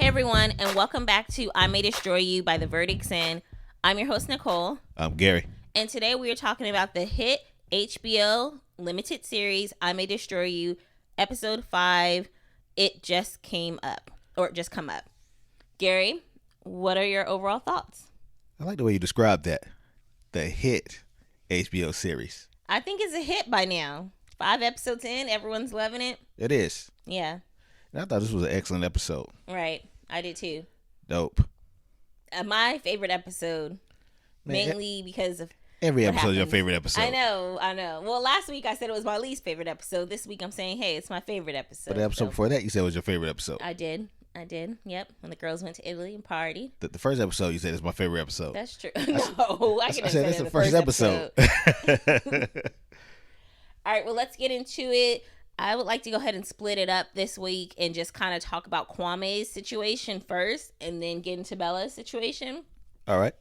everyone, and welcome back to I May Destroy You by The Verdict's In. I'm your host, Nicole. I'm Gary. And today we are talking about the hit HBO limited series, I May Destroy You, episode 5, It Just Came Up, or It Just Come Up. Gary, what are your overall thoughts? I like the way you described that. The hit HBO series. I think it's a hit by now. 5 episodes in, everyone's loving it. It is. Yeah. And I thought this was an excellent episode. Right. I did too. Dope. My favorite episode, mainly because of every what episode is your happens. favorite episode. I know. Well, last week I said it was my least favorite episode. This week I'm saying, hey, it's my favorite episode. But the episode before that, you said was your favorite episode. I did. Yep. When the girls went to Italy and partied. The first episode you said is my favorite episode. That's true. No, I said that's the first episode. All right, well, let's get into it. I would like to go ahead and split it up this week and just kind of talk about Kwame's situation first and then get into Bella's situation. All right.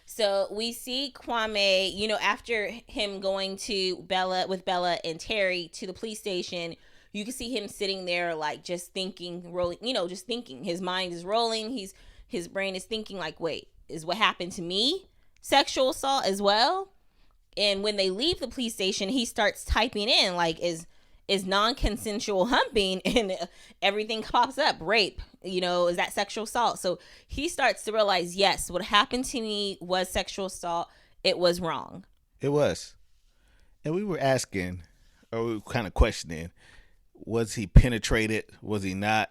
So we see Kwame, after him going to Bella and Terry to the police station, you can see him sitting there like just thinking, rolling, just thinking. His mind is rolling. His brain is thinking like, wait, is what happened to me sexual assault as well? And when they leave the police station, he starts typing in like, is non-consensual humping, and everything pops up. Rape, is that sexual assault? So he starts to realize, yes, what happened to me was sexual assault. It was wrong. It was. And we were asking, or we were kind of questioning, was he penetrated? Was he not?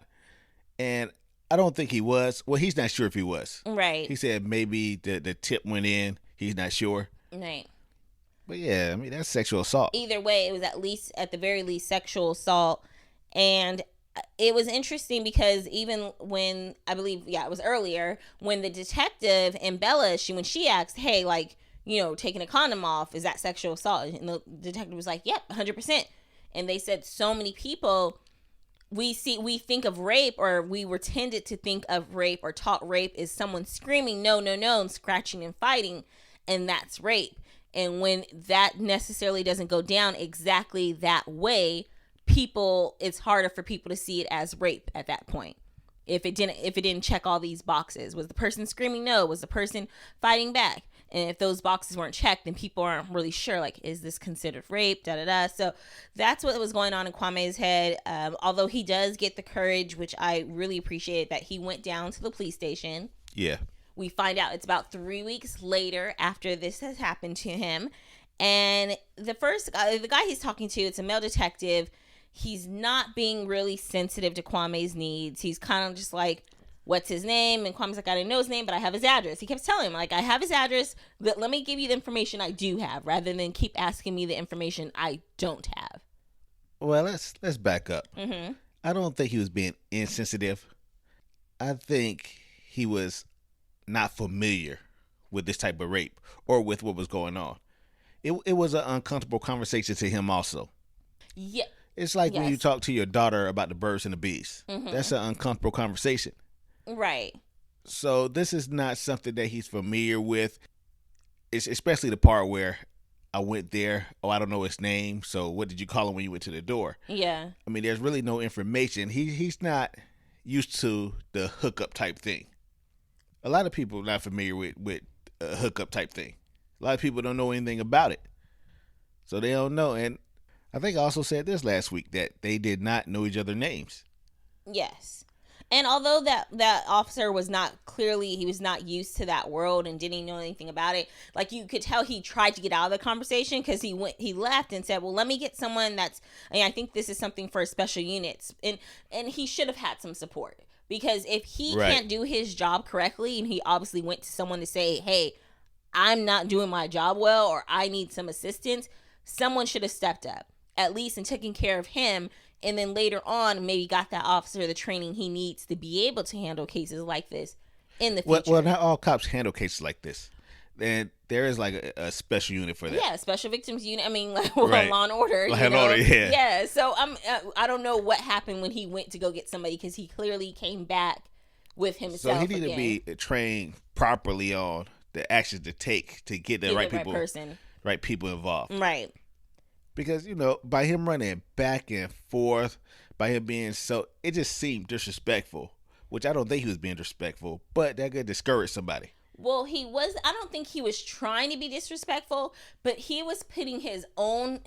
And I don't think he was. Well, he's not sure if he was. Right. He said maybe the tip went in. He's not sure. Right. But yeah, I mean, that's sexual assault. Either way, it was at the very least, sexual assault. And it was interesting because even when, I believe, it was earlier, when the detective and Bella, when she asked, hey, like, taking a condom off, is that sexual assault? And the detective was like, yep, 100%. And they said so many people, we think of rape, or we were tended to think of rape or taught rape as someone screaming, no, no, no, and scratching and fighting. And that's rape. And when that necessarily doesn't go down exactly that way, it's harder for people to see it as rape at that point. If it didn't check all these boxes, was the person screaming no? Was the person fighting back? And if those boxes weren't checked, then people aren't really sure, like, is this considered rape? So that's what was going on in Kwame's head. Although he does get the courage, which I really appreciate, that he went down to the police station. Yeah. We find out it's about 3 weeks later after this has happened to him. And the guy he's talking to, it's a male detective. He's not being really sensitive to Kwame's needs. He's kind of just like, what's his name? And Kwame's like, I didn't know his name, but I have his address. He kept telling him, like, I have his address. Let me give you the information I do have, rather than keep asking me the information I don't have. Well, let's back up. Mm-hmm. I don't think he was being insensitive. I think he was not familiar with this type of rape or with what was going on. It was an uncomfortable conversation to him also. Yeah. It's like when you talk to your daughter about the birds and the bees. Mm-hmm. That's an uncomfortable conversation. Right. So this is not something that he's familiar with. It's especially the part where I went there. Oh, I don't know his name. So what did you call him when you went to the door? Yeah. I mean, there's really no information. He's not used to the hookup type thing. A lot of people are not familiar with a hookup type thing. A lot of people don't know anything about it. So they don't know. And I think I also said this last week, that they did not know each other's names. Yes. And although that officer was not he was not used to that world and didn't know anything about it, like you could tell he tried to get out of the conversation, because he left and said, well, let me get someone I think this is something for special units. And he should have had some support. Because if he can't do his job correctly, and he obviously went to someone to say, hey, I'm not doing my job well, or I need some assistance, someone should have stepped up, at least, and taken care of him. And then later on, maybe got that officer the training he needs to be able to handle cases like this in the future. Well, not all cops handle cases like this. And there is like a special unit for that. Yeah, special victims unit. I mean, like Law and Order. Law and Order, yeah. Yeah, so I don't know what happened when he went to go get somebody, because he clearly came back with himself. So he needed to be trained properly on the actions to take to get the right people, right people involved. Right. Because, by him running back and forth, by him being it just seemed disrespectful which I don't think he was being disrespectful, but that could discourage somebody. Well, I don't think he was trying to be disrespectful, but he was putting his own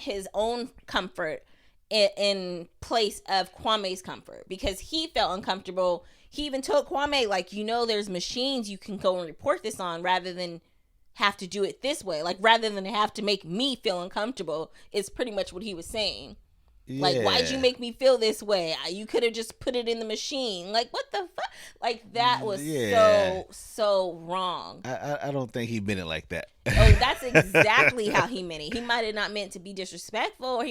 comfort in place of Kwame's comfort because he felt uncomfortable. He even told Kwame, like, there's machines you can go and report this on rather than have to do it this way. Like, rather than have to make me feel uncomfortable, is pretty much what he was saying. Yeah. Like, why'd you make me feel this way? You could have just put it in the machine. Like, what the fuck? Like, that was so wrong. I don't think he meant it like that. Oh, that's exactly how he meant it. He might have not meant to be disrespectful, or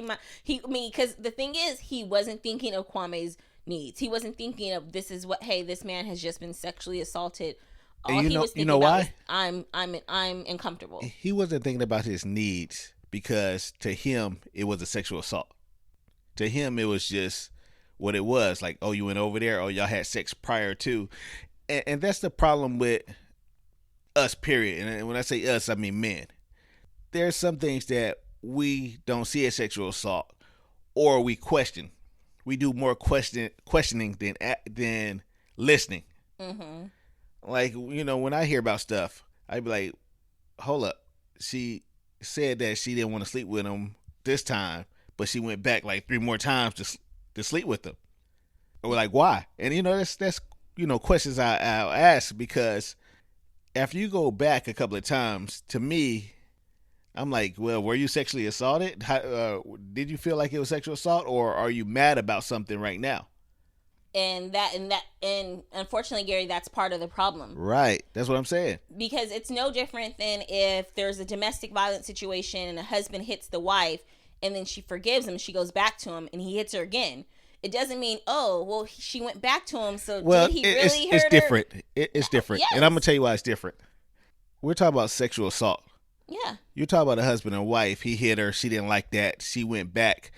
because the thing is, he wasn't thinking of Kwame's needs. He wasn't thinking of this man has just been sexually assaulted. All he was thinking about why? I'm uncomfortable. He wasn't thinking about his needs because to him it was a sexual assault. To him, it was just what it was. Like, oh, you went over there. Oh, y'all had sex prior to. And that's the problem with us, period. And when I say us, I mean men. There's some things that we don't see as sexual assault, or we question. We do more questioning than listening. Mm-hmm. Like, when I hear about stuff, I'd be like, hold up. She said that she didn't want to sleep with him this time, but she went back like 3 more times to sleep with him. And we're like, why? And that's questions I'll ask, because after you go back a couple of times, to me, I'm like, well, were you sexually assaulted? Did you feel like it was sexual assault, or are you mad about something right now? And unfortunately, Gary, that's part of the problem. Right. That's what I'm saying. Because it's no different than if there's a domestic violence situation and a husband hits the wife, and then she forgives him, she goes back to him, and he hits her again. It doesn't mean, oh, well, she went back to him, so did he really hurt her? It's different. It's different. Yes. And I'm going to tell you why it's different. We're talking about sexual assault. Yeah. You're talking about a husband and wife. He hit her. She didn't like that. She went back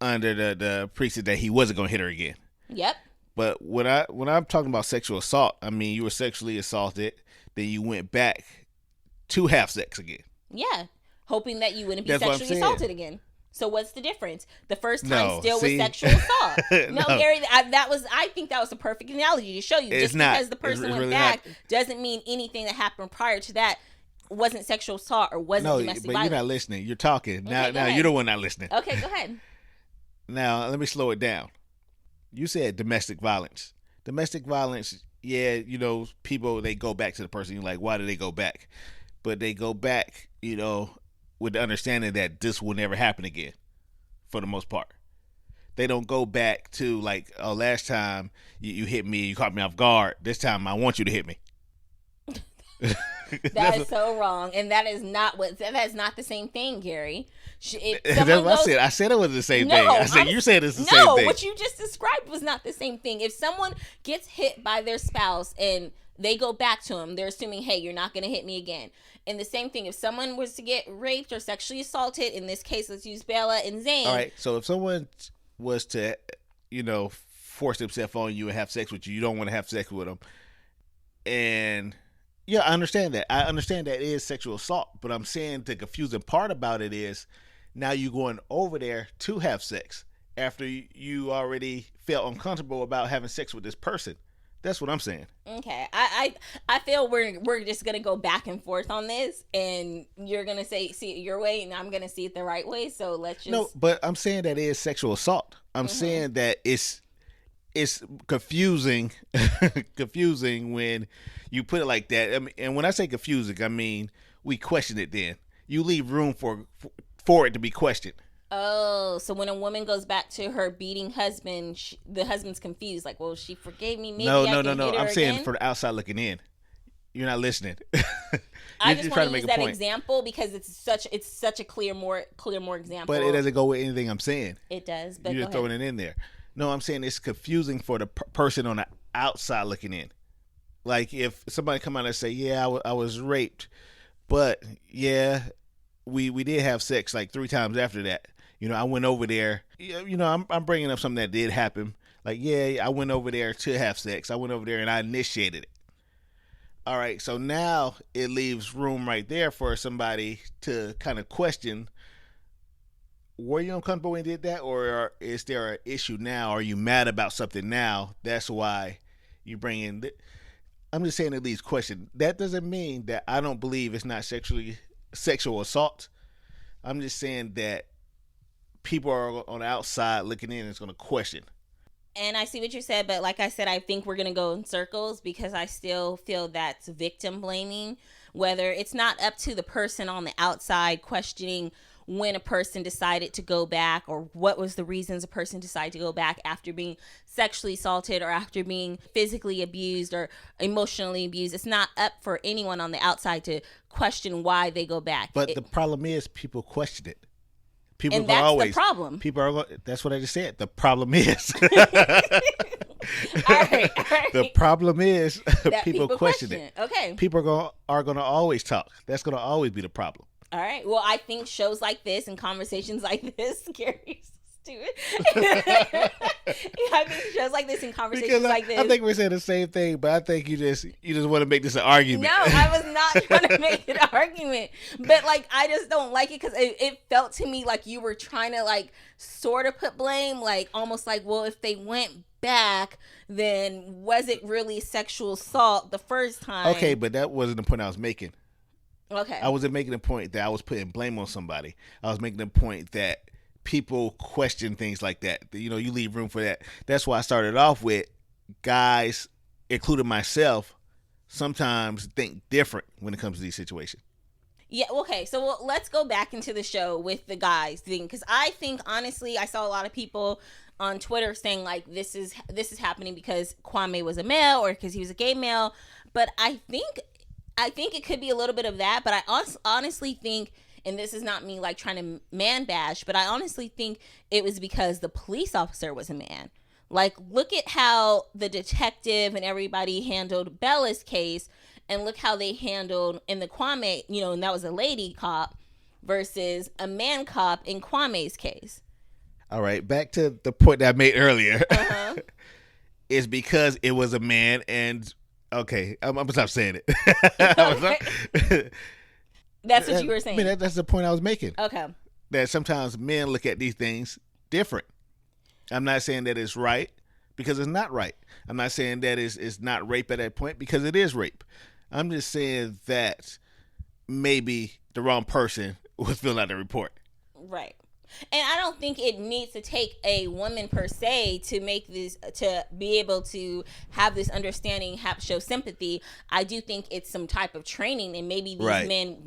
under the pretense that he wasn't going to hit her again. Yep. But when I'm talking about sexual assault, I mean, you were sexually assaulted, then you went back to have sex again. Yeah. Hoping that you wouldn't be sexually assaulted again. So what's the difference? The first time was sexual assault. No, Gary, I think that was a perfect analogy to show you. Just because the person went back doesn't mean anything that happened prior to that wasn't sexual assault or wasn't domestic violence. But you're not listening. You're talking. Now you're the one not listening. Okay, go ahead. Now, let me slow it down. You said domestic violence. Domestic violence, yeah, people, they go back to the person. You're like, why do they go back? But they go back, with the understanding that this will never happen again, for the most part. They don't go back to like, oh, last time you hit me, you caught me off guard. This time I want you to hit me. That is so wrong, and that is not the same thing, Gary. That's what I said. I said it was the same thing. I said you said it's the same thing. No, what you just described was not the same thing. If someone gets hit by their spouse and they go back to him, they're assuming, hey, you're not going to hit me again. And the same thing, if someone was to get raped or sexually assaulted, in this case, let's use Bella and Zain. All right, so if someone was to, force themselves on you and have sex with you, you don't want to have sex with them. And yeah, I understand that. I understand that it is sexual assault, but I'm saying the confusing part about it is now you're going over there to have sex after you already felt uncomfortable about having sex with this person. That's what I'm saying. Okay. I feel we're just going to go back and forth on this, and you're going to see it your way, and I'm going to see it the right way. So let's just... No, but I'm saying that it is sexual assault. I'm saying that it's confusing when you put it like that. I mean, and when I say confusing, I mean we question it then. You leave room for it to be questioned. Oh, so when a woman goes back to her beating husband, the husband's confused. Like, well, she forgave me. Maybe no. I'm saying for the outside looking in. You're not listening. I just want to use that example because it's such a clear more example. But it doesn't go with anything I'm saying. It does. But you're just throwing it in there. No, I'm saying it's confusing for the person on the outside looking in. Like if somebody come out and say, yeah, I was raped, but yeah, we did have sex like 3 times after that. I went over there. I'm bringing up something that did happen. Like, yeah, I went over there to have sex. I went over there and I initiated it. All right, so now it leaves room right there for somebody to kind of question, were you uncomfortable when you did that? Or is there an issue now? Are you mad about something now? That's why You bring in. I'm just saying at least question. That doesn't mean that I don't believe it's not sexual assault. I'm just saying that people are on the outside looking in and it's going to question. And I see what you said, but like I said, I think we're going to go in circles because I still feel that's victim blaming. Whether it's not up to the person on the outside questioning when a person decided to go back or what was the reasons a person decided to go back after being sexually assaulted or after being physically abused or emotionally abused. It's not up for anyone on the outside to question why they go back. But the problem is people question it. People and that's always, the problem. People are. That's what I just said. The problem is. all right. The problem is people question it. Okay. People are going to always talk. That's going to always be the problem. All right. Well, I think shows like this and conversations like this, Gary, stupid. I think shows like this and conversations like this. I think we're saying the same thing, but I think you just want to make this an argument. No, I was not trying to make it an argument, but like I just don't like it because it felt to me like you were trying to like sort of put blame, like almost like, well, if they went back, then was it really sexual assault the first time? Okay, but that wasn't the point I was making. Okay. I wasn't making a point that I was putting blame on somebody. I was making a point that people question things like that. You know, you leave room for that. That's why I started off with guys, including myself, sometimes think different when it comes to these situations. Yeah, okay. So let's go back into the show with the guys thing because I think honestly, I saw a lot of people on Twitter saying like this is happening because Kwame was a male or because he was a gay male, but I think it could be a little bit of that, but I honestly think, and this is not me like trying to man bash, but I honestly think it was because the police officer was a man. Like, look at how the detective and everybody handled Bella's case, and look how they handled in the Kwame, you know, and that was a lady cop versus a man cop in Kwame's case. All right, back to the point that I made earlier. It's because it was a man and... Okay, I'm going to stop saying it. That's what you were saying. I mean, that's the point I was making. Okay. That sometimes men look at these things different. I'm not saying that it's right because it's not right. I'm not saying that it's not rape at that point because it is rape. I'm just saying that maybe the wrong person was filling out the report. Right. And I don't think it needs to take a woman per se to make this, to be able to have this understanding, show sympathy. I do think it's some type of training, and maybe these men,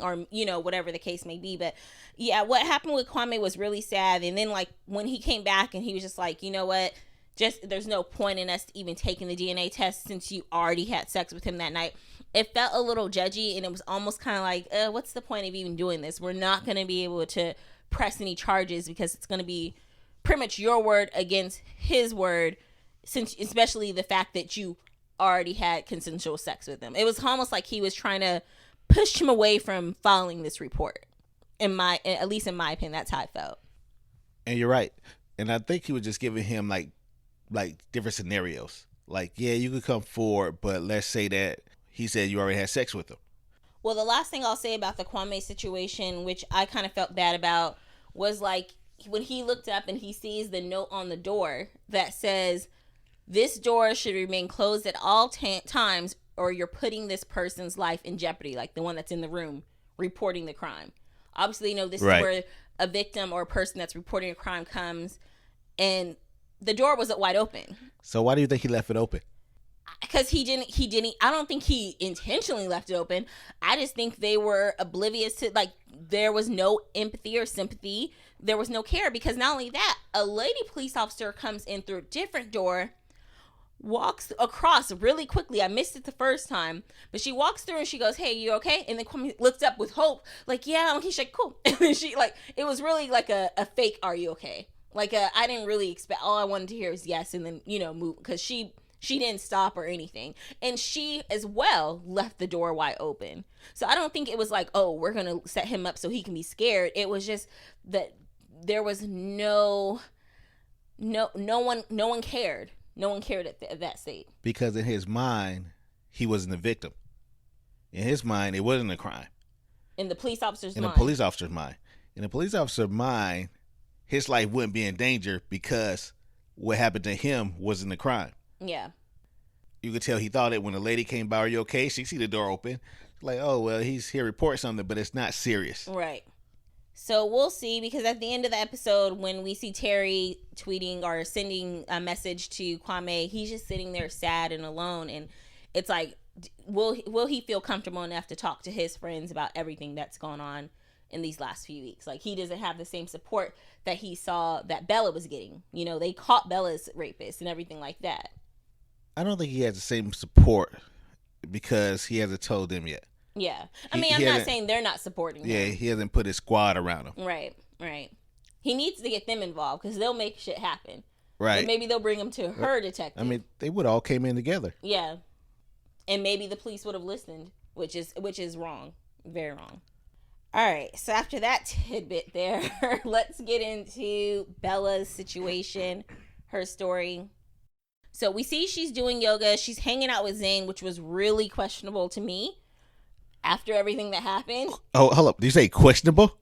or you know, whatever the case may be. But yeah, what happened with Kwame was really sad. And then like when he came back and he was just like, you know what, just there's no point in us even taking the DNA test since you already had sex with him that night. It felt a little judgy, and it was almost kind of like, what's the point of even doing this? We're not going to be able to press any charges because it's going to be pretty much your word against his word, since especially the fact that you already had consensual sex with him. It was almost like he was trying to push him away from filing this report. At least in my opinion, that's how I felt. And you're right. And I think he was just giving him like different scenarios. Like, yeah, you could come forward, but let's say that he said you already had sex with him. Well, the last thing I'll say about the Kwame situation, which I kind of felt bad about, was like when he looked up and he sees the note on the door that says, this door should remain closed at all times or you're putting this person's life in jeopardy, like the one that's in the room reporting the crime. Obviously, you know, this is where a victim or a person that's reporting a crime comes, and the door wasn't wide open. So why do you think he left it open? Because he didn't, I don't think he intentionally left it open. I just think they were oblivious to, like, there was no empathy or sympathy. There was no care, because not only that, a lady police officer comes in through a different door, walks across really quickly. I missed it the first time, but she walks through and she goes, hey, you okay? And then Kwame looks up with hope, like, yeah, I'm okay. She's like, cool. And then she, like, it was really like a fake, are you okay? Like, I didn't really expect, all I wanted to hear is yes, and then, you know, move, because she didn't stop or anything. And she as well left the door wide open. So I don't think it was like, oh, we're going to set him up so he can be scared. It was just that there was no one cared. No one cared at that state. Because in his mind, he wasn't a victim. In his mind, it wasn't a crime. In the police officer's mind. In the police officer's mind, his life wouldn't be in danger because what happened to him wasn't a crime. Yeah. You could tell he thought it when a lady came by. Are you okay? She see the door open. Like, oh, well, he's here to report something, but it's not serious. Right. So we'll see, because at the end of the episode, when we see Terry tweeting or sending a message to Kwame, he's just sitting there sad and alone. And it's like, will he feel comfortable enough to talk to his friends about everything that's gone on in these last few weeks? Like, he doesn't have the same support that he saw that Bella was getting. You know, they caught Bella's rapist and everything like that. I don't think he has the same support because he hasn't told them yet. Yeah. I mean, I'm not saying they're not supporting him. Yeah, he hasn't put his squad around him. Right. He needs to get them involved because they'll make shit happen. Right. But maybe they'll bring him to her detective. I mean, they would all came in together. Yeah. And maybe the police would have listened, which is wrong. Very wrong. All right. So after that tidbit there, let's get into Bella's situation, her story. So we see she's doing yoga. She's hanging out with Zain, which was really questionable to me after everything that happened. Oh, hold up. Did you say questionable?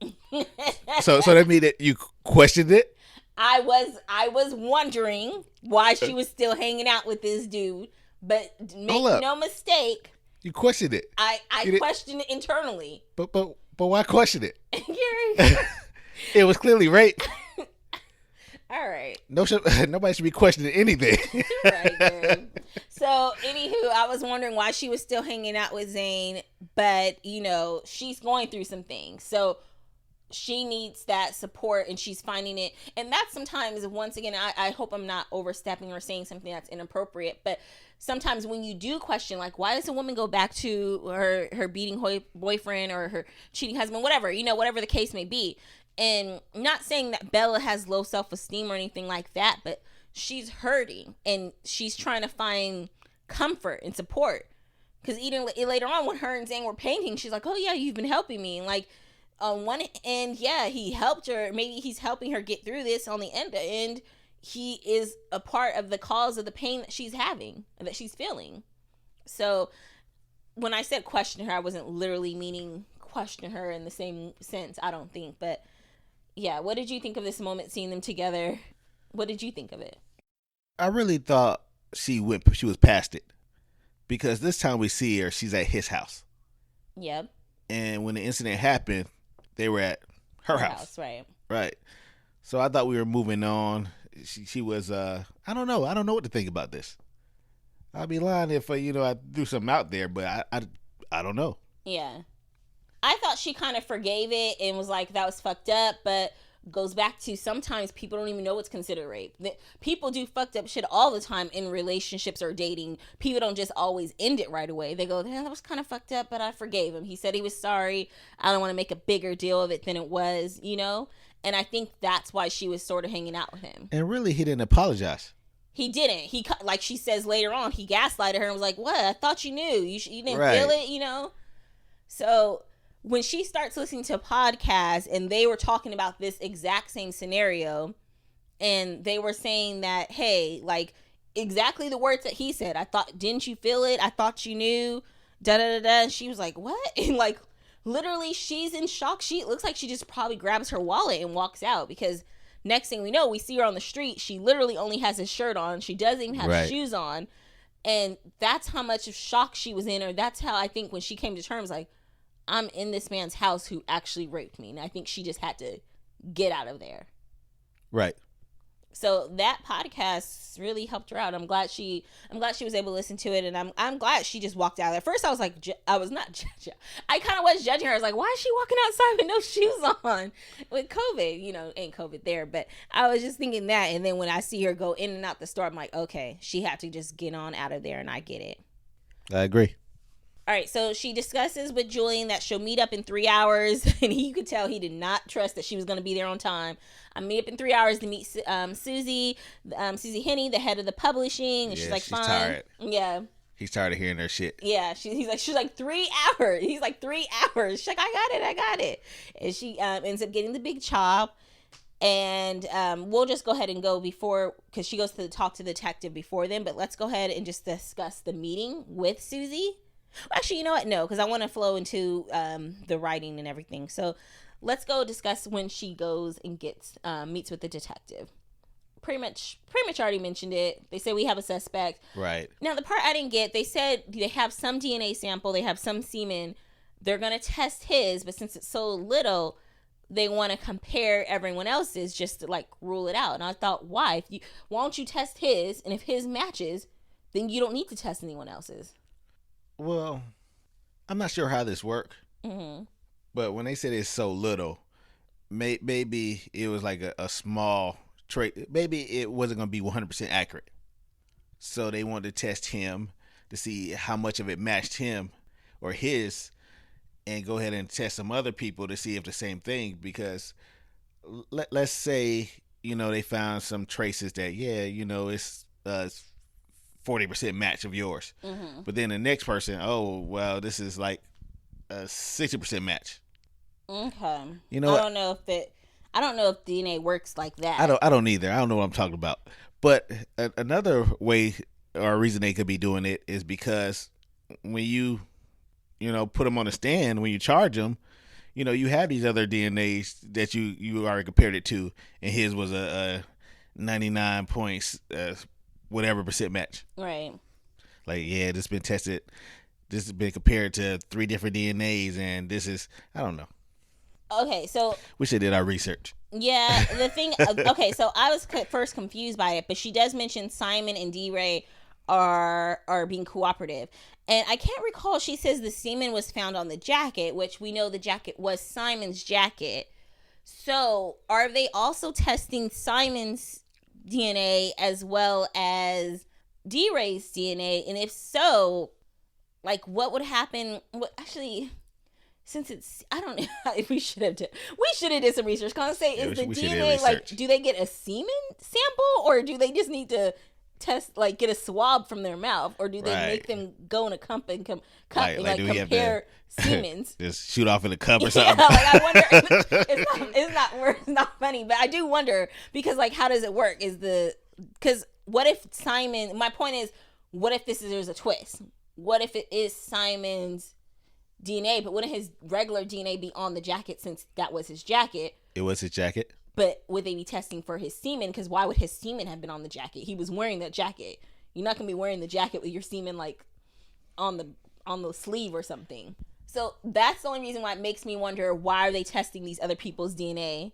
so that means that you questioned it? I was wondering why she was still hanging out with this dude, but make no mistake. You questioned it. I questioned it internally. But why question it? Gary. It was clearly rape. All right. Nobody should be questioning anything. Right, Gary. So, anywho, I was wondering why she was still hanging out with Zain, but, you know, she's going through some things. So, she needs that support, and she's finding it. And that's sometimes, once again, I hope I'm not overstepping or saying something that's inappropriate, but sometimes when you do question, like, why does a woman go back to her beating boyfriend or her cheating husband, whatever, you know, whatever the case may be. And not saying that Bella has low self-esteem or anything like that, but she's hurting and she's trying to find comfort and support. Because even later on, when her and Zain were painting, she's like, oh yeah, you've been helping me. And like, on one end, yeah, he helped her. Maybe he's helping her get through this. On the end, he is a part of the cause of the pain that she's having, that she's feeling. So when I said question her, I wasn't literally meaning question her in the same sense, I don't think. But yeah, what did you think of this moment, seeing them together? What did you think of it? I really thought she was past it, because this time we see her, she's at his house. Yep. And when the incident happened, they were at her house. Right. Right. So I thought we were moving on. She was, I don't know what to think about this. I'd be lying if, I threw something out there, but I don't know. Yeah. I thought she kind of forgave it and was like, that was fucked up, but goes back to sometimes people don't even know what's considered rape. People do fucked up shit all the time in relationships or dating. People don't just always end it right away. They go, that was kind of fucked up, but I forgave him. He said he was sorry. I don't want to make a bigger deal of it than it was, you know? And I think that's why she was sort of hanging out with him. And really, he didn't apologize. He didn't. He, like she says later on, he gaslighted her and was like, what? I thought you knew. You didn't feel it, you know? So when she starts listening to a podcast and they were talking about this exact same scenario, and they were saying that, hey, like exactly the words that he said, didn't you feel it? I thought you knew, da da da da. And she was like, what? And like literally she's in shock. She looks like she just probably grabs her wallet and walks out, because next thing we know, we see her on the street. She literally only has his shirt on. She doesn't even have shoes on. And that's how much of shock she was in, or that's how I think when she came to terms, like, I'm in this man's house who actually raped me. And I think she just had to get out of there. Right. So that podcast really helped her out. I'm glad she was able to listen to it, and I'm glad she just walked out. At first I was like, I was not judging. I kind of was judging her. I was like, why is she walking outside with no shoes on with COVID? You know, ain't COVID there, but I was just thinking that. And then when I see her go in and out the store, I'm like, okay, she had to just get on out of there, and I get it. I agree. All right, so she discusses with Julian that she'll meet up in 3 hours, and you could tell he did not trust that she was going to be there on time. I meet up in 3 hours to meet Susie Henney, the head of the publishing, and she's like, fine. Tired. Yeah. He's tired of hearing her shit. Yeah, she's like 3 hours. He's like 3 hours. She's like, I got it. And she ends up getting the big chop. And we'll just go ahead and go before, because she goes to talk to the detective before then, but let's go ahead and just discuss the meeting with Susie. Actually, you know what? No, because I want to flow into the writing and everything. So let's go discuss when she goes and meets with the detective. pretty much already mentioned it. They say we have a suspect. Right. Now, the part I didn't get, they said they have some DNA sample, they have some semen. They're going to test his, but since it's so little, they want to compare everyone else's just to like rule it out. And I thought, why don't you test his, and if his matches, then you don't need to test anyone else's. Well, I'm not sure how this works, but when they said it's so little, maybe it was like a small trait. Maybe it wasn't going to be 100% accurate. So they wanted to test him to see how much of it matched him or his, and go ahead and test some other people to see if the same thing. Because let's say, they found some traces that, it's 40% match of yours. But then the next person, oh, well, this is like a 60% match. Okay. I don't know if DNA works like that. I don't either. I don't know what I'm talking about. But another way or reason they could be doing it is because when you put them on the stand, when you charge them, you have these other DNAs that you already compared it to, and his was a 99 points whatever percent match. Right. Like, yeah, this has been tested. This has been compared to 3 different DNAs, and this is, I don't know. Okay, so we should have did our research. Yeah, the thing. Okay, so I was first confused by it, but she does mention Simon and D-Ray are being cooperative, and I can't recall. She says the semen was found on the jacket, which we know the jacket was Simon's jacket. So, are they also testing Simon's DNA as well as D-Ray's DNA? And if so, like, what would happen? Actually, since it's, I don't know if we should have did some research. Can I say, is the DNA, like, do they get a semen sample, or do they just need to test, like, get a swab from their mouth, or do they make them go in a cup and compare semens? Just shoot off in a cup or something. Yeah, like, I wonder. It's not funny, but I do wonder, because, like, how does it work? Because what if Simon? My point is, what if there's a twist? What if it is Simon's DNA, but wouldn't his regular DNA be on the jacket, since that was his jacket? It was his jacket. But would they be testing for his semen? Because why would his semen have been on the jacket? He was wearing that jacket. You're not gonna be wearing the jacket with your semen like on the sleeve or something. So that's the only reason why it makes me wonder, why are they testing these other people's DNA?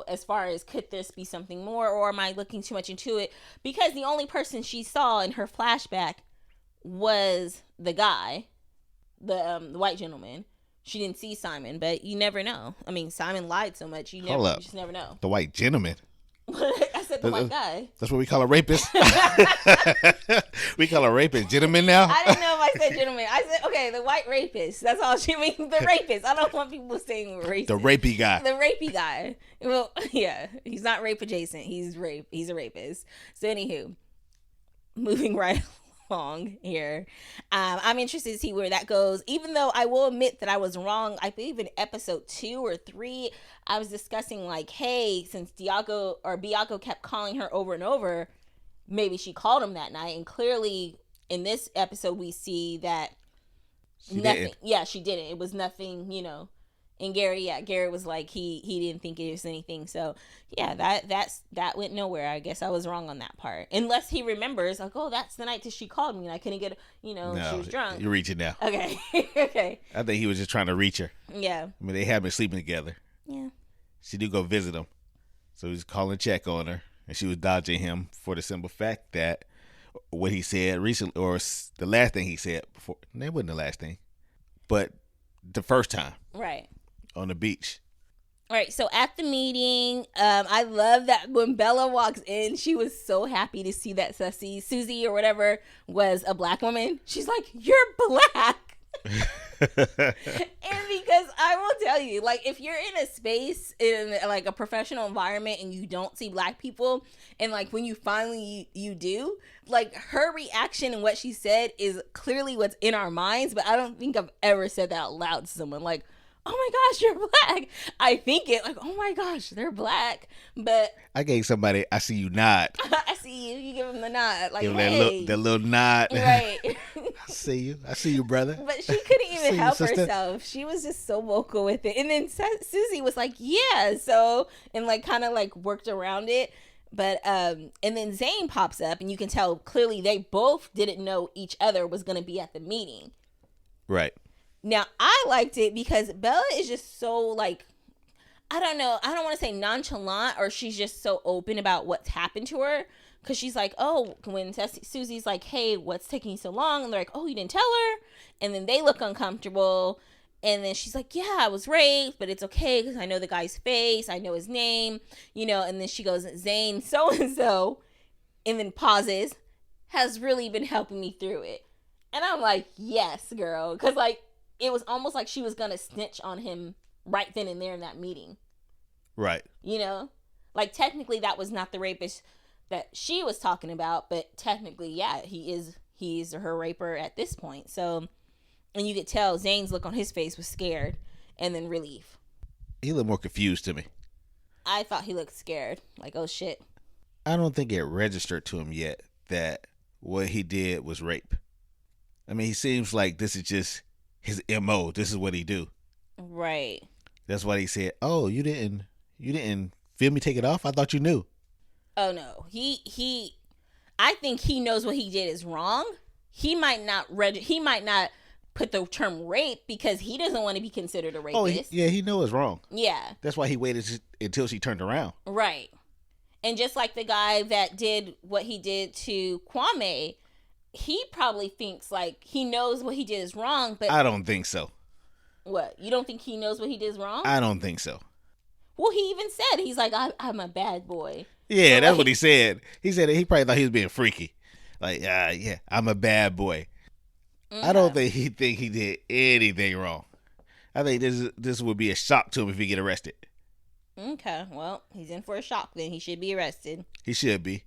As far as, could this be something more, or am I looking too much into it? Because the only person she saw in her flashback was the guy, the white gentleman. She didn't see Simon, but you never know. I mean, Simon lied so much, you just never know. The white gentleman. I said the white guy. That's what we call a rapist. We call a rapist gentleman now. I didn't know if I said gentleman. I said, okay, the white rapist. That's all she means. The rapist. I don't want people saying racist. The rapey guy. The rapey guy. Well, yeah, he's not rape adjacent. He's a rapist. So anywho, moving right along here. I'm interested to see where that goes, even though I will admit that I was wrong. I believe in episode 2 or 3, I was discussing, like, hey, since Biago kept calling her over and over, maybe she called him that night. And clearly in this episode we see that she didn't. It was nothing, And Gary was like, he didn't think it was anything. So yeah, that went nowhere. I guess I was wrong on that part. Unless he remembers, like, oh, that's the night that she called me and I couldn't get, she was drunk. You're reaching now. Okay. Okay. I think he was just trying to reach her. Yeah. I mean, they have been sleeping together. Yeah. She did go visit him, so he was calling check on her, and she was dodging him for the simple fact that what he said recently, or the last thing he said before, that wasn't the last thing, but the first time. Right. On the beach. All right, so at the meeting, I love that when Bella walks in, she was so happy to see that Susie or whatever was a black woman. She's like, "You're black." And because I will tell you, like, if you're in a space, in like a professional environment, and you don't see black people, and like when you finally you do, like, her reaction and what she said is clearly what's in our minds, but I don't think I've ever said that out loud to someone, like, "Oh my gosh, you're black." I think it like, "Oh my gosh, they're black." But I gave somebody, "I see you" nod. I see you. You give them the nod, like, give hey, that little nod. Right. I see you, brother. But she couldn't even help you, herself. She was just so vocal with it. And then Susie was like, "Yeah," so, and like kind of like worked around it. But and then Zayn pops up, and you can tell clearly they both didn't know each other was going to be at the meeting. Right. Now, I liked it because Bella is just so, like, I don't know. I don't want to say nonchalant, or she's just so open about what's happened to her. Because she's like, oh, when Susie's like, hey, what's taking so long? And they're like, oh, you didn't tell her? And then they look uncomfortable. And then she's like, yeah, I was raped, but it's okay because I know the guy's face. I know his name, you know. And then she goes, Zayn so-and-so, and then pauses, has really been helping me through it. And I'm like, yes, girl. Because, like, it was almost like she was going to snitch on him right then and there in that meeting. Right. You know? Like, technically, that was not the rapist that she was talking about, but technically, yeah, he's her raper at this point. So, and you could tell Zayn's look on his face was scared and then relief. He looked more confused to me. I thought he looked scared. Like, oh shit. I don't think it registered to him yet that what he did was rape. I mean, he seems like this is just his MO. This is what he do. Right. That's why he said, "Oh, you didn't feel me take it off? I thought you knew." Oh no. I think he knows what he did is wrong. He might not put the term rape because he doesn't want to be considered a rapist. Oh, he knows it's wrong. Yeah. That's why he waited until she turned around. Right. And just like the guy that did what he did to Kwame, he probably thinks like he knows what he did is wrong, but I don't think so. What? You don't think he knows what he did is wrong? I don't think so. Well, he even said, he's like, I'm a bad boy. Yeah, so that's like, what he said. He said he probably thought he was being freaky. Like, yeah, I'm a bad boy. Mm-hmm. I don't think he did anything wrong. I think this would be a shock to him if he get arrested. Okay, well, he's in for a shock then. He should be arrested. He should be.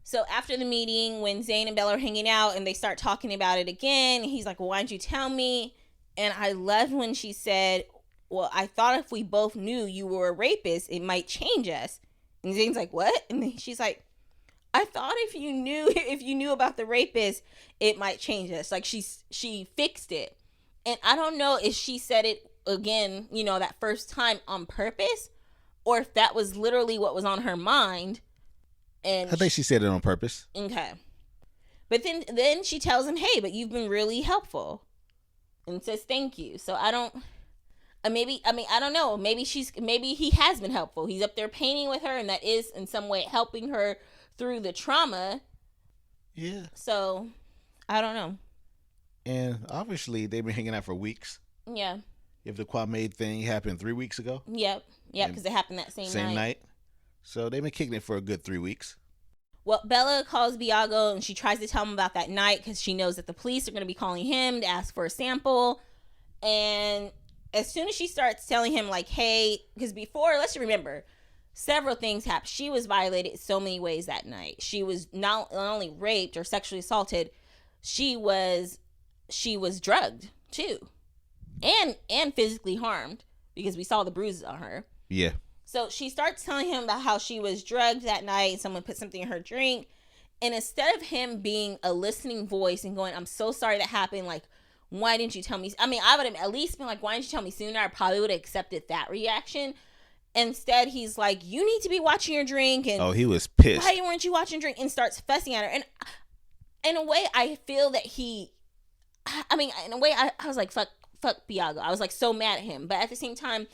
So after the meeting, when Zayn and Bella are hanging out and they start talking about it again, he's like, well, why didn't you tell me? And I loved when she said, well, I thought if we both knew you were a rapist, it might change us. And Zayn's like, what? And then she's like, I thought if you knew about the rapist, it might change us. Like she fixed it. And I don't know if she said it again, you know, that first time on purpose, or if that was literally what was on her mind. And I think she said it on purpose. Okay. But then she tells him, hey, but you've been really helpful. And says thank you. So I don't know. Maybe he has been helpful. He's up there painting with her, and that is in some way helping her through the trauma. Yeah. So I don't know. And obviously they've been hanging out for weeks. Yeah. If the Kwame thing happened 3 weeks ago. Yep, because it happened that same night. So they've been kicking it for a good 3 weeks. Well, Bella calls Biago and she tries to tell him about that night because she knows that the police are going to be calling him to ask for a sample. And as soon as she starts telling him, like, hey, because before, let's remember, several things happened. She was violated so many ways that night. She was not only raped or sexually assaulted, she was drugged too, and physically harmed because we saw the bruises on her. Yeah. So she starts telling him about how she was drugged that night. Someone put something in her drink. And instead of him being a listening voice and going, I'm so sorry that happened. Like, why didn't you tell me? I mean, I would have at least been like, why didn't you tell me sooner? I probably would have accepted that reaction. Instead, he's like, you need to be watching your drink. And he was pissed. Why weren't you watching your drink? And starts fussing at her. And in a way, I feel that in a way, I was like, fuck Biago. I was like so mad at him. But at the same time,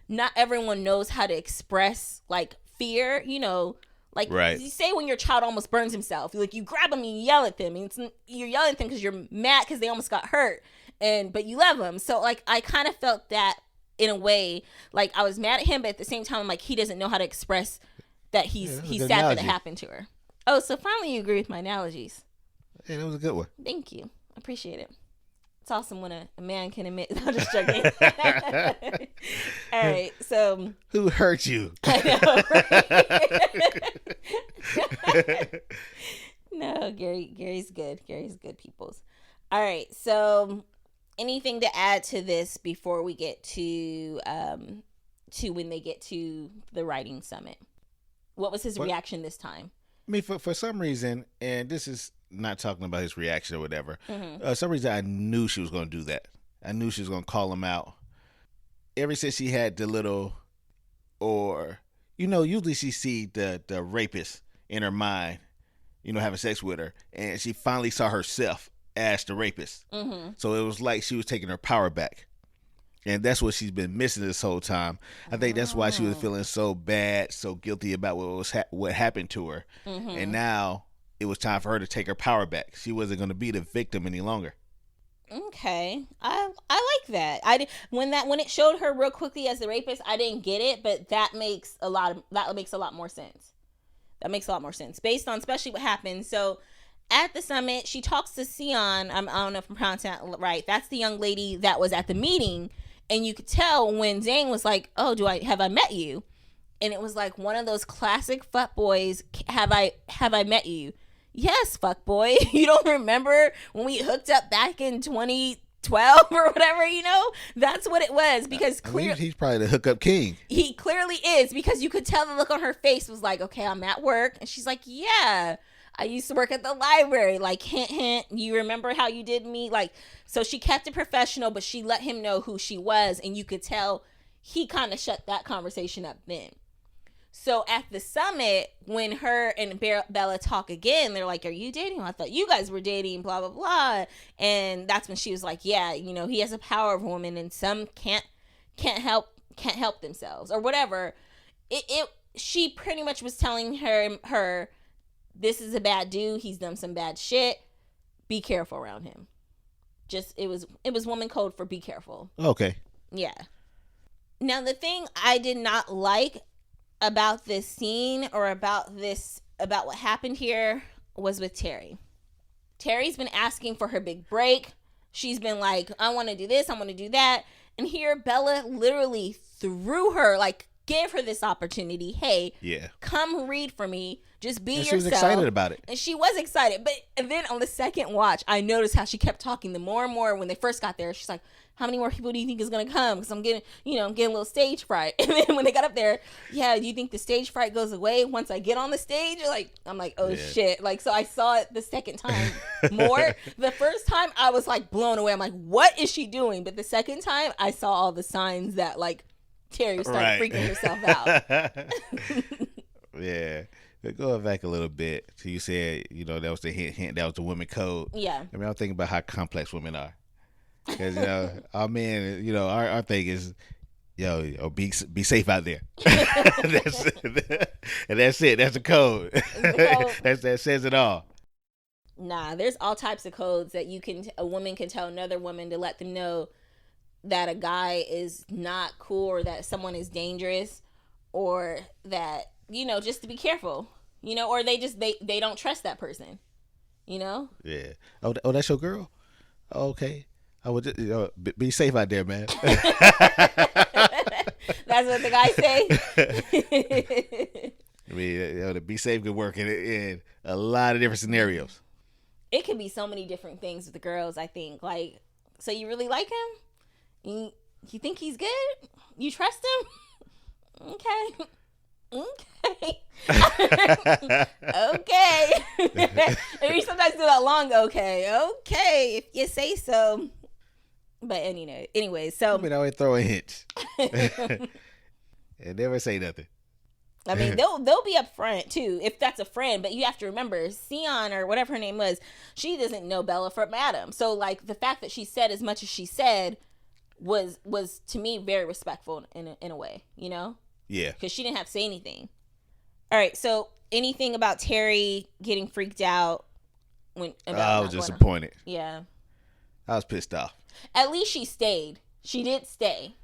not everyone knows how to express like fear, you know, like right. You say when your child almost burns himself, you grab them and you yell at them, and you're yelling at them because you're mad because they almost got hurt, but you love them. So like I kind of felt that in a way, like I was mad at him, but at the same time, like he doesn't know how to express that he's sad that it happened to her. Oh, so finally you agree with my analogies. Yeah, that was a good one. Thank you. I appreciate it. It's awesome when a man can admit. I'm just joking. All right, so who hurt you? I know, right? No, Gary's good. Gary's good, peoples. All right, so anything to add to this before we get to when they get to the writing summit? What was his reaction this time? I mean, for some reason, and this is not talking about his reaction or whatever. Mm-hmm. Some reason I knew she was going to do that. I knew she was going to call him out. Ever since she had the little, or usually she see the rapist in her mind, having sex with her, and she finally saw herself as the rapist. Mm-hmm. So it was like she was taking her power back. And that's what she's been missing this whole time. I think that's why she was feeling so bad, so guilty about what happened to her. Mm-hmm. And now it was time for her to take her power back. She wasn't going to be the victim any longer. Okay, I like that. When it showed her real quickly as the rapist, I didn't get it, but that makes a lot more sense. That makes a lot more sense based on especially what happened. So at the summit, she talks to Sion. I don't know if I'm pronouncing that right. That's the young lady that was at the meeting, and you could tell when Zayn was like, "Oh, have I met you?" And it was like one of those classic fuck boys. Have I met you? Yes, fuck boy. You don't remember when we hooked up back in 2012 or whatever? That's what it was, because clearly he's probably the hookup king. He clearly is, because you could tell the look on her face was like, okay, I'm at work, and she's like, yeah, I used to work at the library. Like, hint, hint. You remember how you did me? Like, so she kept it professional, but she let him know who she was, and you could tell he kind of shut that conversation up then. So at the summit, when her and Bella talk again, they're like, are you dating? I thought you guys were dating, blah, blah, blah. And that's when she was like, yeah, he has a power of a woman, and some can't help themselves or whatever. She pretty much was telling her, this is a bad dude. He's done some bad shit. Be careful around him. It was woman code for be careful. Okay. Yeah. Now, the thing I did not like about this scene or about what happened here was with Terry. Terry's been asking for her big break. She's been like, I want to do this, I want to do that. And here Bella literally threw her, like, gave her this opportunity. Hey, yeah, come read for me. Just be yourself. She was excited about it. And she was excited. But then on the second watch, I noticed how she kept talking. The more and more when they first got there, she's like, how many more people do you think is going to come? Because I'm getting a little stage fright. And then when they got up there, yeah, do you think the stage fright goes away once I get on the stage? I'm like, oh, yeah. Shit. Like, so I saw it the second time more. The first time I was like blown away. I'm like, what is she doing? But the second time I saw all the signs that like Terry started freaking herself out. Yeah. Going back a little bit, so you said, that was the hint, that was the women code. Yeah. I mean, I'm thinking about how complex women are. Because, our men, our thing is, be safe out there. That's it. That's the code. That says it all. Nah, there's all types of codes that a woman can tell another woman to let them know that a guy is not cool, or that someone is dangerous, or that, just to be careful, or they don't trust that person, Yeah. Oh, that's your girl? Okay. I would just, be safe out there, man. That's what the guys say. I mean, to be safe could work in a lot of different scenarios. It could be so many different things with the girls, I think. Like, so you really like him? You think he's good? You trust him? Okay. Okay. Maybe sometimes do that long okay, if you say so. But anyway, so I always throw a hint and never say nothing. I mean, they'll be up front too if that's a friend. But you have to remember, Sion or whatever her name was, she doesn't know Bella from Adam. So like the fact that she said as much as she said was to me very respectful in a way, Yeah. Because she didn't have to say anything. All right. So anything about Terry getting freaked out I was disappointed. Yeah. I was pissed off. At least she stayed. She did stay.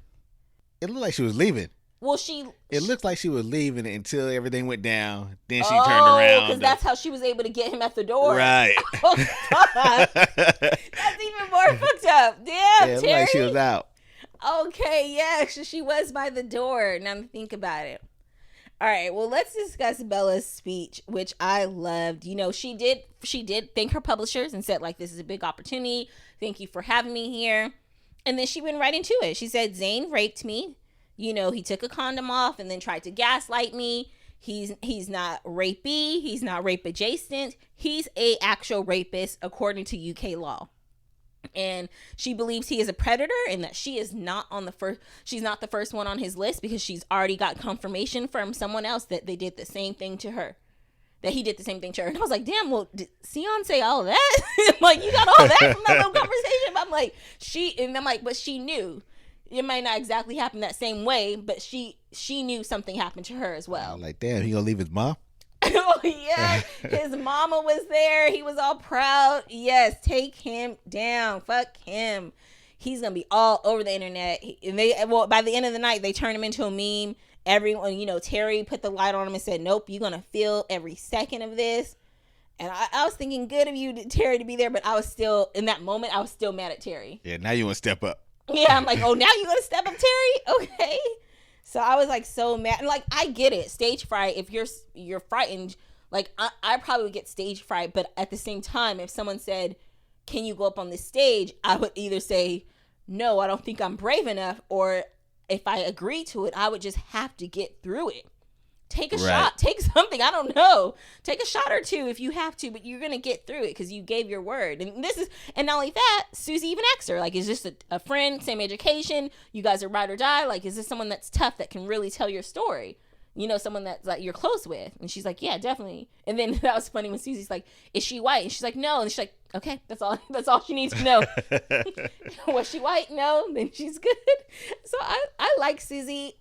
It looked like she was leaving. Well, it looked like she was leaving until everything went down. Then she turned around. Because that's how she was able to get him at the door. Right. Oh, God. That's even more fucked up. Damn, yeah, it Terry. looked like she was out. Okay, yeah, she was by the door. Now to think about it. All right, well, let's discuss Bella's speech, which I loved. She did thank her publishers and said, like, this is a big opportunity. Thank you for having me here. And then she went right into it. She said, Zayn raped me. He took a condom off and then tried to gaslight me. He's not rapey. He's not rape adjacent. He's a actual rapist according to UK law. and she believes he is a predator and that she is not on the first she's not the first one on his list because she's already got confirmation from someone else that they did the same thing to her, that he did the same thing to her. And I was like, damn, well, did Sion say all of that? Like, you got all that from that little conversation? But I'm like, but she knew. It might not exactly happen that same way, but she knew something happened to her as well. Like, damn, he gonna leave his mom? Oh, yeah. His mama was there. He was all proud. Yes, take him down. Fuck him. He's going to be all over the internet. By the end of the night, they turned him into a meme. Everyone, Terry put the light on him and said, nope, you're going to feel every second of this. And I was thinking good of you, Terry, to be there, but I was still, in that moment, I was still mad at Terry. Yeah, now you want to step up. Yeah, I'm like, oh, now you're going to step up, Terry? Okay. So I was like so mad. And like, I get it. Stage fright, if you're frightened, like I probably would get stage fright. But at the same time, if someone said, can you go up on this stage? I would either say, no, I don't think I'm brave enough. Or if I agree to it, I would just have to get through it. Take a shot. Take something. I don't know. Take a shot or two if you have to, but you're going to get through it because you gave your word. And not only that, Susie even asked her, like, is this a friend, same education? You guys are ride or die? Like, is this someone that's tough that can really tell your story? Someone that's like you're close with. And she's like, yeah, definitely. And then that was funny when Susie's like, is she white? And she's like, no. And she's like, okay, that's all she needs to know. Was she white? No. Then she's good. So I like Susie.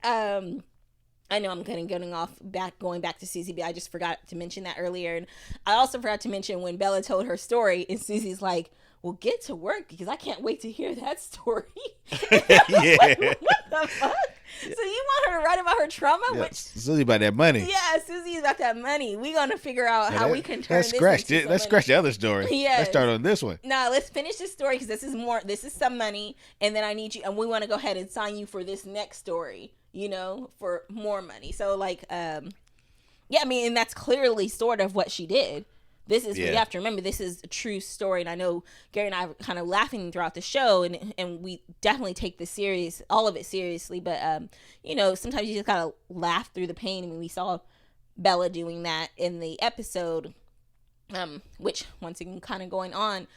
I know I'm kind of going back to Susie, but I just forgot to mention that earlier. And I also forgot to mention when Bella told her story, and Susie's like, well, get to work because I can't wait to hear that story. Yeah. Like, what the fuck? So you want her to write about her trauma? Yeah, Susie about that money. Yeah, Susie's about that money. We're going to figure out how we can turn this into Let's scratch the other story. Yeah. Let's start on this one. No, let's finish this story because this is some money. And then I need you, and we want to go ahead and sign you for this next story, for more money. So like, and that's clearly sort of what she did. You have to remember, this is a true story. And I know Gary and I were kind of laughing throughout the show, and we definitely take this all of it seriously. But, sometimes you just gotta laugh through the pain. I mean, we saw Bella doing that in the episode, which once again, kind of going on,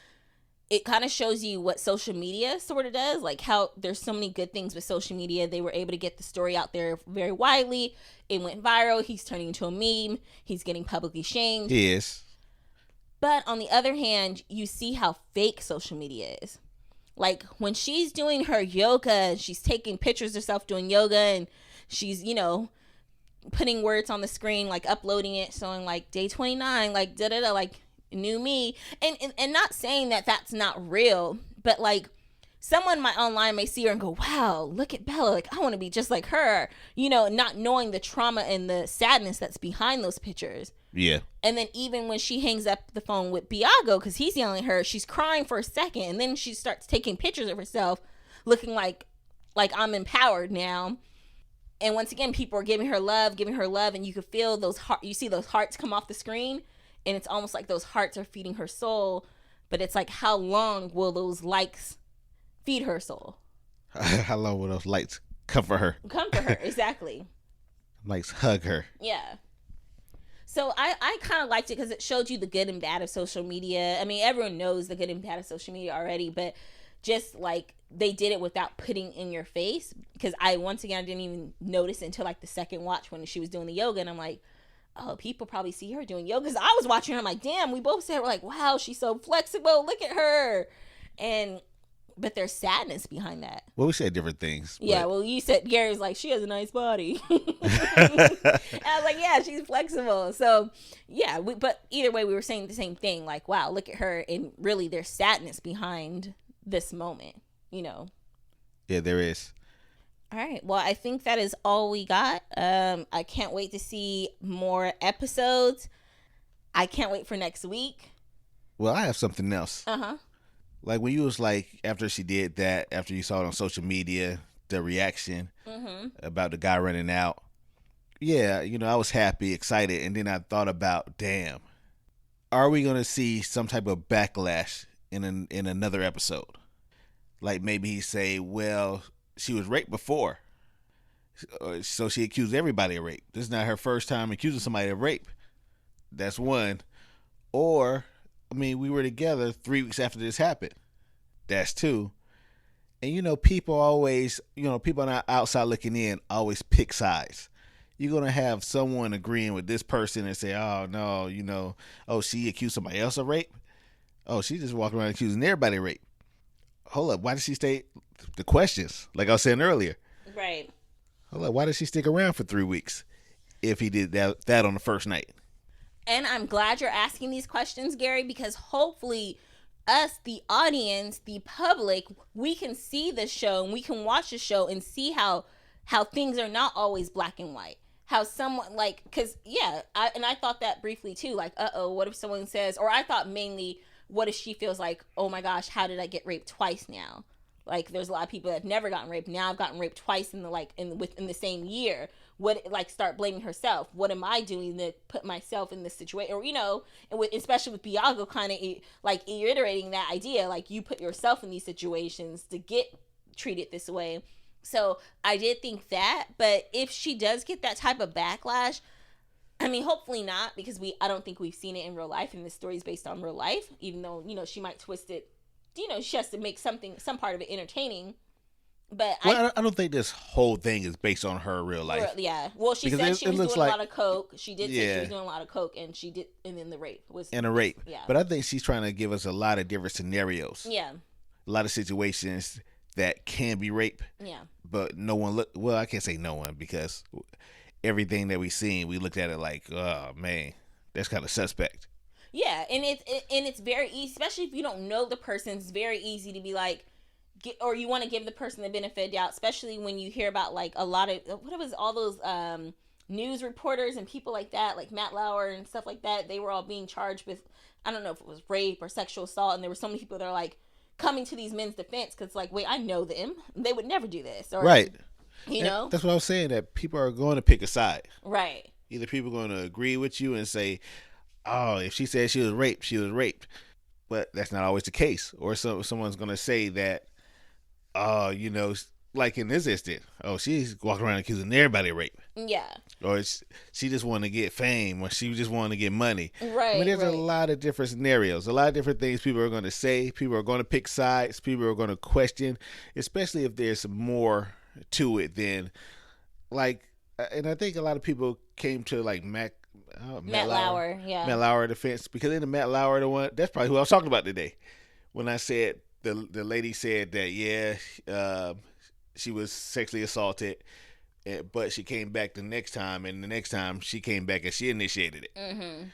it kind of shows you what social media sort of does, like how there's so many good things with social media. They were able to get the story out there very widely. It went viral. He's turning into a meme. He's getting publicly shamed. He is. But on the other hand, you see how fake social media is. Like when she's doing her yoga and she's taking pictures of herself doing yoga and she's, putting words on the screen, like uploading it, showing like day 29, like da-da-da, like new me. And not saying that that's not real, but like someone online may see her and go, wow, look at Bella. Like, I want to be just like her, not knowing the trauma and the sadness that's behind those pictures. Yeah. And then even when she hangs up the phone with Biago, because he's yelling at her, she's crying for a second. And then she starts taking pictures of herself looking like I'm empowered now. And once again, people are giving her love. And you can feel you see those hearts come off the screen. And it's almost like those hearts are feeding her soul. But it's like, how long will those likes feed her soul? How long will those likes comfort her? Exactly. Likes hug her. Yeah. So I kind of liked it because it showed you the good and bad of social media. I mean, everyone knows the good and bad of social media already, but just like they did it without putting in your face. Because I didn't even notice it until like the second watch when she was doing the yoga. And I'm like, oh, people probably see her doing yoga. Because I was watching her, I'm like, damn, we both said, we're like, wow, she's so flexible. Look at her. But there's sadness behind that. Well, we said different things. Yeah, well, you said, Gary's like, she has a nice body. And I was like, yeah, she's flexible. So, yeah, but either way, we were saying the same thing. Like, wow, look at her. And really, there's sadness behind this moment, Yeah, there is. All right. Well, I think that is all we got. I can't wait to see more episodes. I can't wait for next week. Well, I have something else. Uh-huh. Like when you was like, after she did that, after you saw it on social media, the reaction about the guy running out. Yeah, I was happy, excited. And then I thought about, damn, are we going to see some type of backlash in another episode? Like maybe he say, well, she was raped before. So she accused everybody of rape. This is not her first time accusing somebody of rape. That's one. Or, I mean, we were together 3 weeks after this happened. That's two. And people always, people on the outside looking in always pick sides. You're gonna have someone agreeing with this person and say, "Oh no, oh, she accused somebody else of rape. Oh, she just walking around accusing everybody of rape. Hold up, why did she stay?" The questions, like I was saying earlier. Right. Hold up, why did she stick around for 3 weeks if he did that on the first night? And I'm glad you're asking these questions, Gary, because hopefully us, the audience, the public, we can see the show and we can watch the show and see how things are not always black and white. How someone, like, because I thought that briefly too, like, what if someone says, or I thought mainly, what if she feels like, oh my gosh, how did I get raped twice now? Like, there's a lot of people that have never gotten raped. Now I've gotten raped twice within the same year. What, like, start blaming herself? What am I doing to put myself in this situation? Or, and especially with Biago kind of like reiterating that idea, like, you put yourself in these situations to get treated this way. So I did think that, but if she does get that type of backlash, I mean, hopefully not, because I don't think we've seen it in real life, and the story is based on real life, even though, she might twist it. She has to make some part of it entertaining. But I don't think this whole thing is based on her real life. Yeah. Well, she said she was doing a lot of coke. She did say she was doing a lot of coke, and then the rape was. And a rape. Yeah. But I think she's trying to give us a lot of different scenarios. Yeah. A lot of situations that can be rape. Yeah. But no one well, I can't say no one, because everything that we've seen, we looked at it like, oh man, that's kind of suspect. Yeah, and it's very easy, especially if you don't know the person. It's very easy to be like, or you want to give the person the benefit of doubt, especially when you hear about like a lot of all those news reporters and people like that, like Matt Lauer and stuff like that. They were all being charged with, I don't know if it was rape or sexual assault, and there were so many people that are like coming to these men's defense because, like, wait, I know them. They would never do this. Or, right. That's what I was saying, that people are going to pick a side. Right. Either people are going to agree with you and say, oh, if she said she was raped, she was raped. But that's not always the case. Or someone's going to say that, like in this instant, oh, she's walking around accusing everybody of rape. Yeah. Or she just wanted to get fame, or she just wanted to get money. Right. I mean, there's a lot of different scenarios, a lot of different things people are going to say. People are going to pick sides. People are going to question, especially if there's more to it than, like, and I think a lot of people came to like Matt Lauer, Matt Lauer defense, because in the Matt Lauer, the one, that's probably who I was talking about today, when I said the lady said that she was sexually assaulted, but she came back the next time, and the next time she came back and she initiated it. Mm-hmm.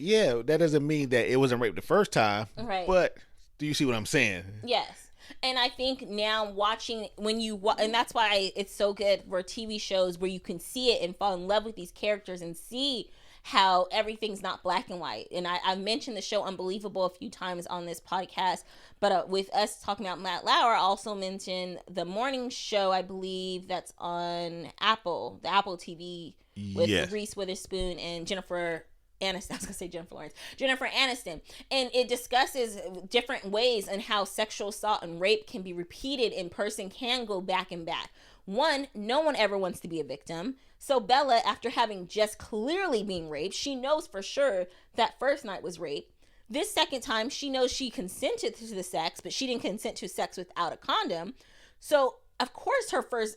Yeah, that doesn't mean that it wasn't rape the first time, right? But do you see what I'm saying? Yes. And I think now watching, and that's why it's so good for TV shows where you can see it and fall in love with these characters and see how everything's not black and white. And I've mentioned the show Unbelievable a few times on this podcast, but with us talking about Matt Lauer, I also mentioned the morning show, I believe, that's on the Apple TV with Reese Witherspoon and Jennifer Aniston. I was gonna say Jennifer Aniston, and it discusses different ways and how sexual assault and rape can be repeated and person can go back and back. One, no one ever wants to be a victim. So Bella, after having just clearly being raped, she knows for sure that first night was rape. This second time, she knows she consented to the sex, but she didn't consent to sex without a condom. So of course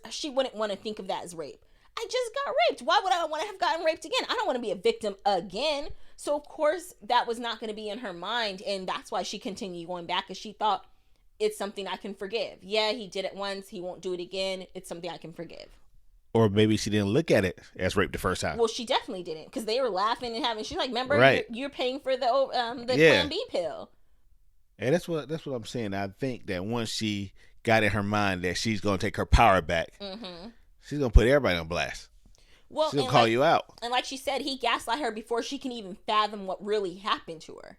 she wouldn't want to think of that as rape. I just got raped. Why would I want to have gotten raped again? I don't want to be a victim again. So, of course, that was not going to be in her mind. And that's why she continued going back, because she thought, it's something I can forgive. Yeah, he did it once. He won't do it again. It's something I can forgive. Or maybe she didn't look at it as rape the first time. Well, she definitely didn't, because they were laughing and having. She's like, remember, right. you're paying for the Plan B pill. And that's what I'm saying. I think that once she got in her mind that she's going to take her power back, mm-hmm. she's going to put everybody on blast. Well, she's going to call you out. And like she said, he gaslight her before she can even fathom what really happened to her.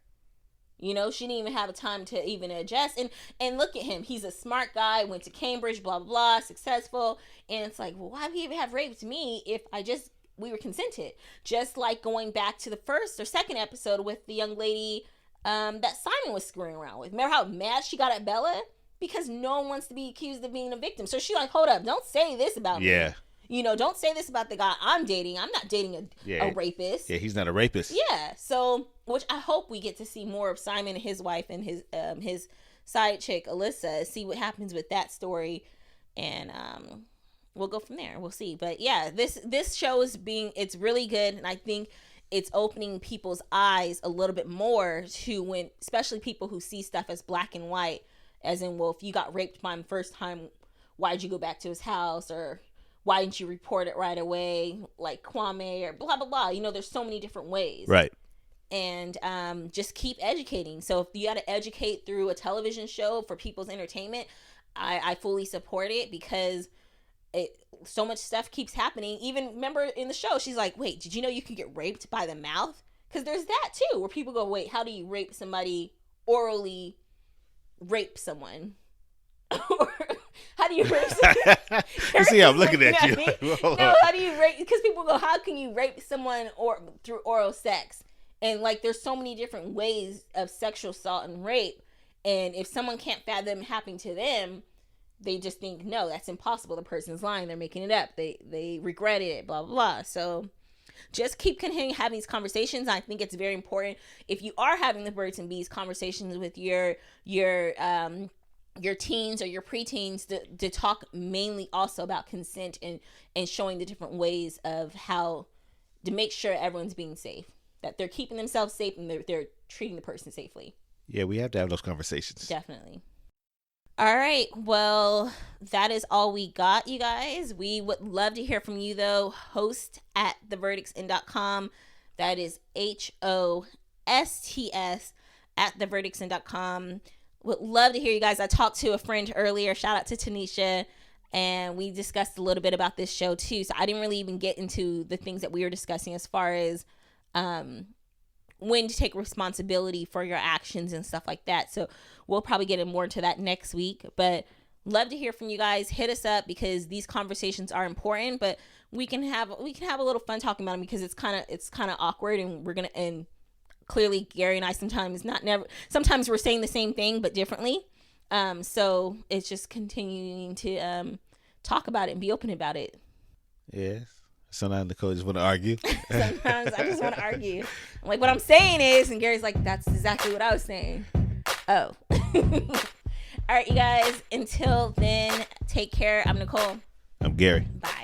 She didn't even have a time to even adjust. And look at him. He's a smart guy, went to Cambridge, blah, blah, blah, successful. And it's like, well, why would he even have raped me if we were consented? Just like going back to the first or second episode with the young lady that Simon was screwing around with. Remember how mad she got at Bella? Because no one wants to be accused of being a victim. So she's like, hold up, don't say this about me. Yeah. Don't say this about the guy I'm dating. I'm not dating a rapist. Yeah, he's not a rapist. Yeah. So, which I hope we get to see more of Simon and his wife and his side chick Alyssa, see what happens with that story, and we'll go from there. We'll see. But yeah, this show is it's really good, and I think it's opening people's eyes a little bit more to when, especially people who see stuff as black and white, as in, well, if you got raped by him first time, why'd you go back to his house, or why didn't you report it right away, like Kwame, or blah blah blah. There's so many different ways, right? And just keep educating. So if you got to educate through a television show for people's entertainment, I fully support it, because so much stuff keeps happening. Even remember in the show, she's like, wait, did you know you can get raped by the mouth? Because there's that too, where people go, wait, how do you rape somebody, orally rape someone? Or how do you rape someone? You see, I'm looking at you. No, how do you rape? Because people go, how can you rape someone through oral sex? And like, there's so many different ways of sexual assault and rape. And if someone can't fathom happening to them, they just think, no, that's impossible. The person's lying. They're making it up. They regretted it, blah, blah, blah. So just keep continuing having these conversations. I think it's very important, if you are having the birds and bees conversations with your teens or your preteens, to talk mainly also about consent, and showing the different ways of how to make sure everyone's being safe, that they're keeping themselves safe, and they're treating the person safely. Yeah, we have to have those conversations. Definitely. All right. Well, that is all we got, you guys. We would love to hear from you, though. Host at theverdictsend.com. That is HOSTS at theverdictsend.com. Would love to hear you guys. I talked to a friend earlier. Shout out to Tanisha. And we discussed a little bit about this show, too. So I didn't really even get into the things that we were discussing as far as when to take responsibility for your actions and stuff like that. So we'll probably get more into that next week, but love to hear from you guys. Hit us up, because these conversations are important, but we can have a little fun talking about them, because it's kind of awkward, and clearly Gary and I sometimes we're saying the same thing but differently. So it's just continuing to talk about it and be open about it. Yes. Sometimes Nicole just want to argue. Sometimes I just want to argue. I'm like, what I'm saying is, and Gary's like, that's exactly what I was saying. Oh. All right, you guys. Until then, take care. I'm Nicole. I'm Gary. Bye.